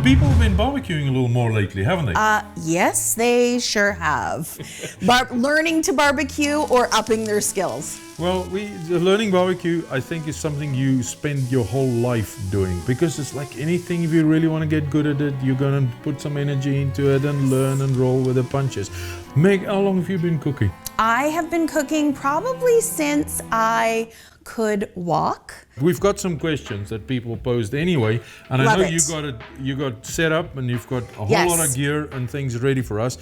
People have been barbecuing a little more lately, haven't they? Yes, they sure have. Learning to barbecue or upping their skills. Well, learning barbecue, I think, is something you spend your whole life doing, because it's like anything. If you really want to get good at it, you're going to put some energy into it and learn and roll with the punches. Meg, how long have you been cooking? I have been cooking probably since I could walk. We've got some questions that people posed anyway, and Love I know it. you got set up and you've got a whole Yes. lot of gear and things ready for us.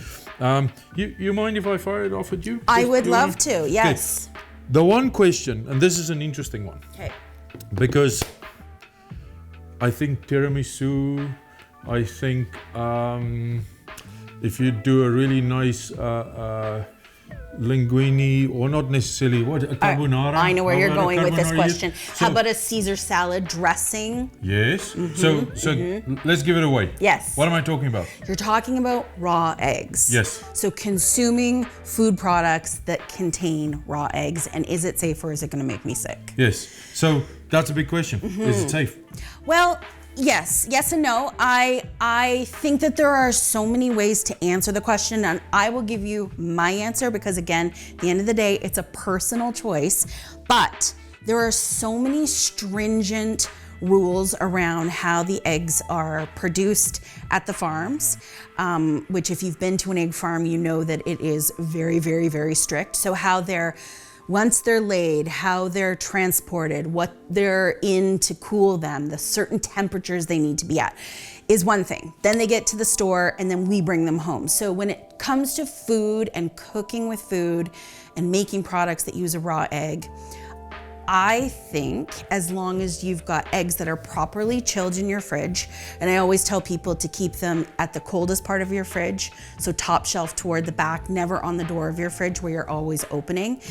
You mind if I fire it off at you? I Just would do love it? to, yes. Okay. The one question, and this is an interesting one, Okay. because I think tiramisu, I think if you do a really nice linguine, or not necessarily, a carbonara. I know where you're How about a going with this carbonara? question. How So- about a Caesar salad dressing? Yes. So let's give it away. Yes. What am I talking about? You're talking about raw eggs. Yes. So consuming food products that contain raw eggs, and is it safe or is it going to make me sick? Yes. So that's a big question. Is it safe? Well, yes and no. I think that there are so many ways to answer the question, and I will give you my answer because, again, at the end of the day, it's a personal choice. But there are so many stringent rules around how the eggs are produced at the farms, which if you've been to an egg farm, you know that it is very, very, very strict. So once they're laid, how they're transported, what they're in to cool them, the certain temperatures they need to be at is one thing. Then they get to the store and then we bring them home. So when it comes to food and cooking with food and making products that use a raw egg, I think as long as you've got eggs that are properly chilled in your fridge, and I always tell people to keep them at the coldest part of your fridge, so top shelf toward the back, never on the door of your fridge where you're always opening.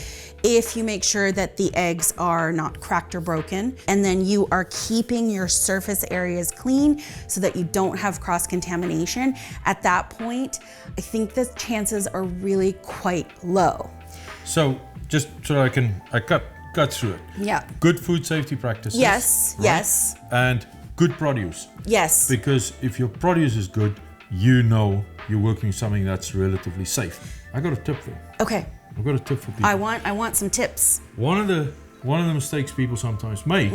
If you make sure that the eggs are not cracked or broken, and then you are keeping your surface areas clean so that you don't have cross-contamination, at that point, I think the chances are really quite low. So just so I cut through it. Yeah. Good food safety practices. Yes, right? yes. And good produce. Yes. Because if your produce is good, you know you're working with something that's relatively safe. I got a tip for you. Okay. I've got a tip for people. I want some tips. One of the mistakes people sometimes make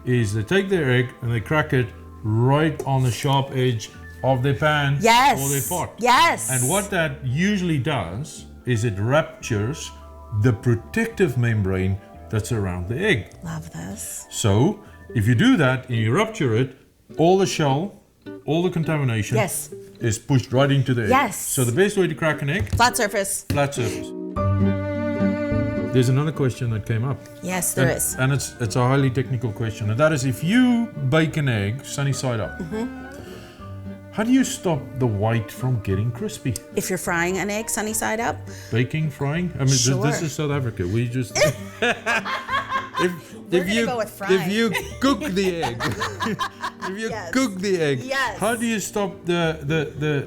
is they take their egg and they crack it right on the sharp edge of their pan Yes. or their pot. Yes. And what that usually does is it ruptures the protective membrane that's around the egg. Love this. So if you do that and you rupture it, all the shell, all the contamination Yes. is pushed right into the egg. Yes. So the best way to crack an egg, Flat surface. flat surface. There's another question that came up. Yes, there is. And it's a highly technical question. And that is, if you bake an egg sunny side up, how do you stop the white from getting crispy? If you're frying an egg sunny side up, Baking, frying? I mean, Sure. this is South Africa. We just... We're gonna go with frying. If you cook the egg, Yes. cook the egg, Yes. how do you stop the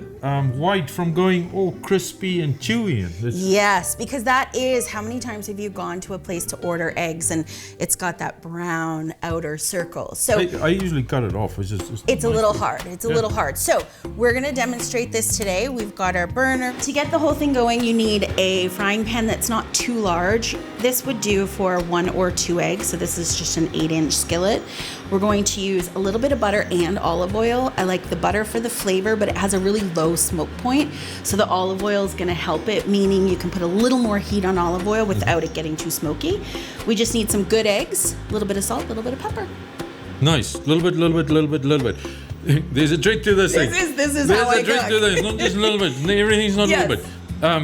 white from going all crispy and chewy? yes, because that is, how many times have you gone to a place to order eggs and it's got that brown outer circle? So I usually cut it off. it's a little hard. It's a little hard. So we're gonna demonstrate this today. We've got our burner. To get the whole thing going, you need a frying pan that's not too large. This would do for 1 or 2 eggs. So this is just an 8-inch skillet. We're going to use a little bit of butter and olive oil. I like the butter for the flavor, but it has a really low smoke point. So the olive oil is gonna help it, meaning you can put a little more heat on olive oil without it getting too smoky. We just need some good eggs, a little bit of salt, a little bit of pepper. Nice. Little bit. There's a trick to this thing. This is There's how I a trick cook. to this. Not just a little bit. Everything's not Yes. a little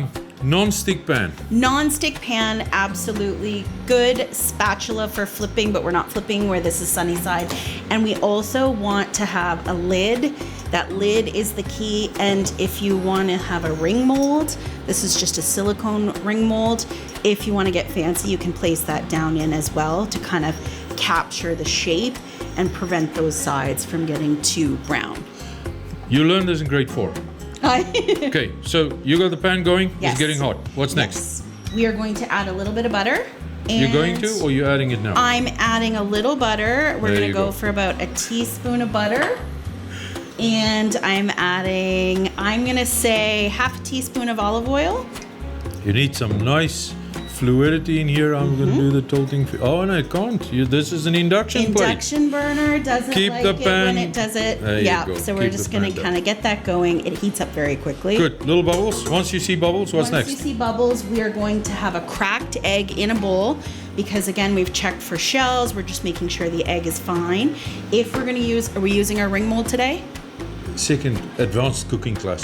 bit. Non-stick pan. Non-stick pan, absolutely. Good spatula for flipping, but we're not flipping where this is sunny side. And we also want to have a lid. That lid is the key. And if you want to have a ring mold, this is just a silicone ring mold. If you want to get fancy, you can place that down in as well to kind of capture the shape and prevent those sides from getting too brown. You learned this in grade 4. Okay, so you got the pan going. Yes. It's getting hot. What's next? Yes. We are going to add a little bit of butter. You're going to, or you're adding it now? I'm adding a little butter. We're There gonna you go go. for about a teaspoon of butter. And I'm adding, I'm gonna say half a teaspoon of olive oil. You need some nice fluidity in here. I'm going to do the tilting. Oh, no, I can't. This is an induction plate. Induction burner doesn't Keep like the it pan. when it does it. There you Yeah, go. so we're Keep just the going to pan kind of get that going. It heats up very quickly. Good. Little bubbles. Once you see bubbles, what's Once next? you see bubbles, we are going to have a cracked egg in a bowl because again, we've checked for shells. We're just making sure the egg is fine. If we're going to use, are we using our ring mold today? Second advanced cooking class.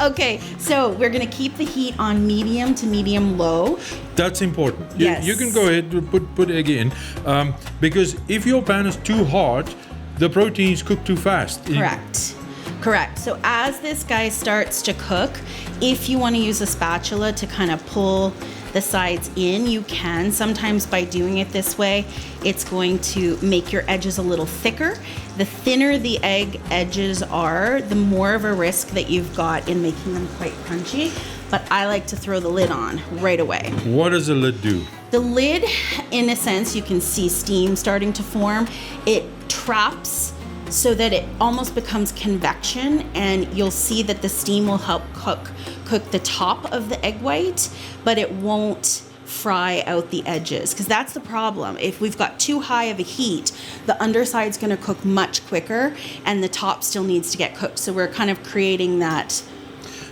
Okay, so we're going to keep the heat on medium to medium low. That's important. Yes. You can go ahead and put egg in, because if your pan is too hot, the proteins cook too fast. Correct. So as this guy starts to cook, if you want to use a spatula to kind of pull the sides in, you can. Sometimes by doing it this way, it's going to make your edges a little thicker. The thinner the egg edges are, the more of a risk that you've got in making them quite crunchy. But I like to throw the lid on right away. What does the lid do? The lid, in a sense, you can see steam starting to form. It traps so that it almost becomes convection, and you'll see that the steam will help cook the top of the egg white, but it won't fry out the edges, because that's the problem. If we've got too high of a heat, the underside's going to cook much quicker and the top still needs to get cooked. So we're kind of creating that.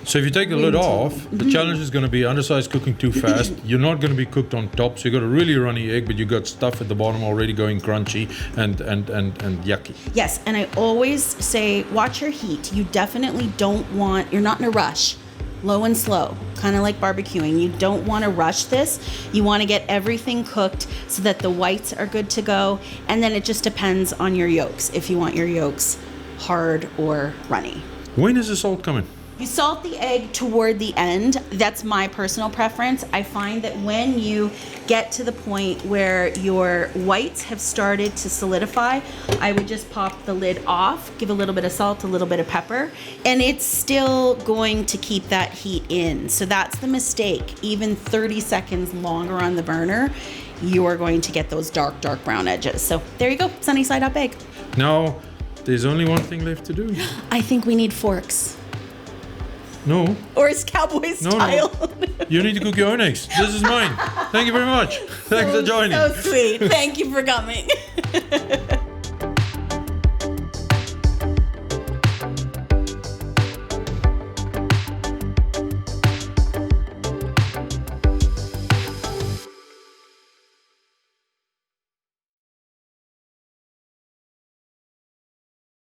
So if you take the lid off, the challenge is going to be undersides cooking too fast. You're not going to be cooked on top, so you got a really runny egg, but you got stuff at the bottom already going crunchy and yucky. Yes, and I always say, watch your heat. You definitely don't want, you're not in a rush. Low and slow, kind of like barbecuing. You don't want to rush this. You want to get everything cooked so that the whites are good to go, and then it just depends on your yolks, if you want your yolks hard or runny. When is the salt coming? You salt the egg toward the end. That's my personal preference. I find that when you get to the point where your whites have started to solidify, I would just pop the lid off, give a little bit of salt, a little bit of pepper, and it's still going to keep that heat in. So that's the mistake. Even 30 seconds longer on the burner, you are going to get those dark brown edges. So there you go, sunny side up egg. Now, there's only one thing left to do. I think we need forks. No. Or it's Cowboys style. No. You need to cook your own eggs. This is mine. Thank you very much. Thanks for joining. So sweet. Thank you for coming.